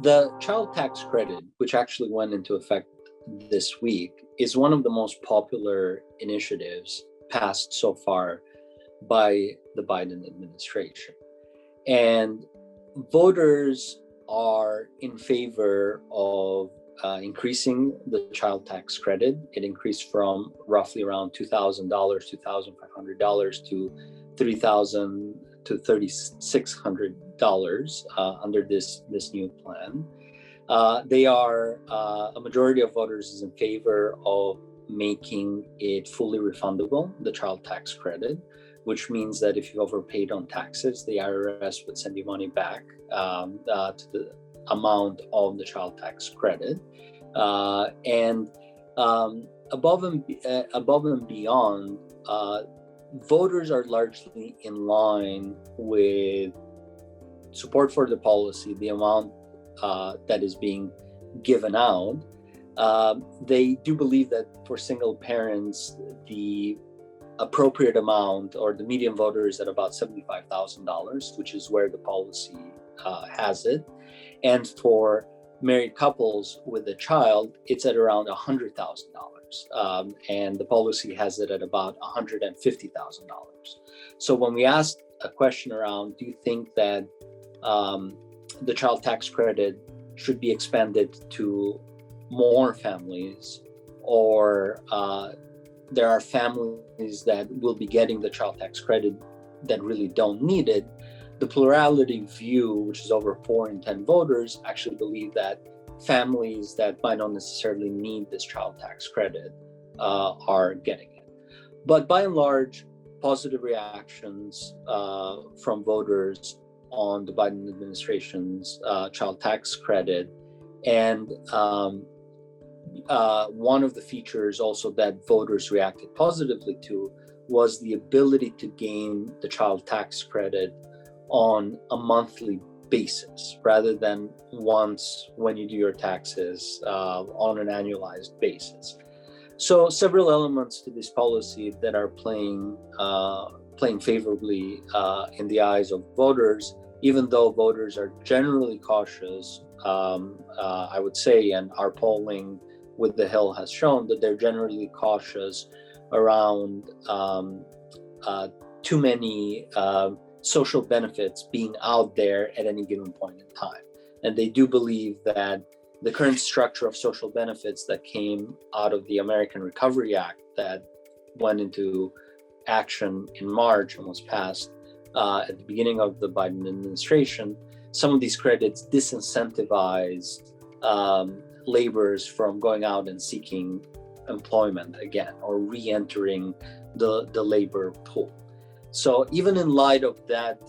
The child tax credit, which actually went into effect this week, is one of the most popular initiatives passed so far by the Biden administration. And voters are in favor of increasing the child tax credit. It increased from roughly around $2,000, $2,500 to $3,000 to $3,600 under this new plan. A majority of voters is in favor of making it fully refundable, the child tax credit, which means that if you overpaid on taxes, the IRS would send you money back to the amount of the child tax credit. Above and beyond, voters are largely in line with support for the policy, the amount that is being given out. They do believe that for single parents, the appropriate amount or the median voter is at about $75,000, which is where the policy has it. And for married couples with a child, it's at around $100,000. And the policy has it at about $150,000. So when we asked a question around, do you think that the child tax credit should be expanded to more families, or there are families that will be getting the child tax credit that really don't need it, the plurality view, which is over 4 in 10 voters, actually believe that families that might not necessarily need this child tax credit are getting it. But by and large, positive reactions from voters on the Biden administration's child tax credit. And one of the features also that voters reacted positively to was the ability to gain the child tax credit on a monthly basis rather than once when you do your taxes on an annualized basis. So several elements to this policy that are playing favorably in the eyes of voters, even though voters are generally cautious, I would say, and our polling with the Hill has shown that they're generally cautious around too many social benefits being out there at any given point in time. And they do believe that the current structure of social benefits that came out of the American Recovery Act that went into action in March and was passed at the beginning of the Biden administration, some of these credits disincentivize laborers from going out and seeking employment again or re-entering the labor pool. So even in light of that,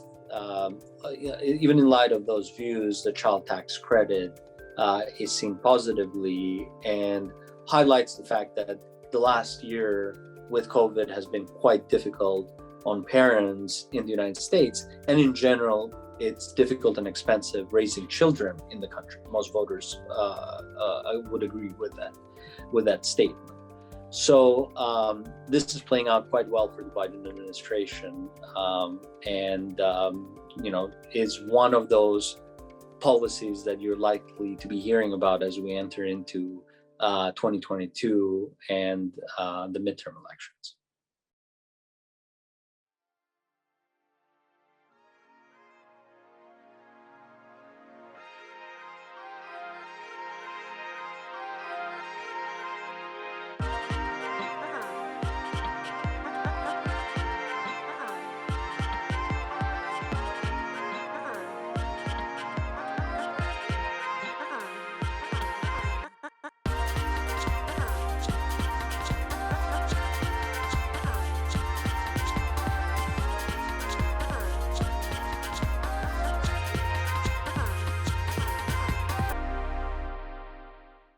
even in light of those views, the child tax credit is seen positively and highlights the fact that the last year with COVID has been quite difficult on parents in the United States. And in general, it's difficult and expensive raising children in the country. Most voters would agree with that statement. So this is playing out quite well for the Biden administration, and is one of those policies that you're likely to be hearing about as we enter into 2022 and the midterm elections.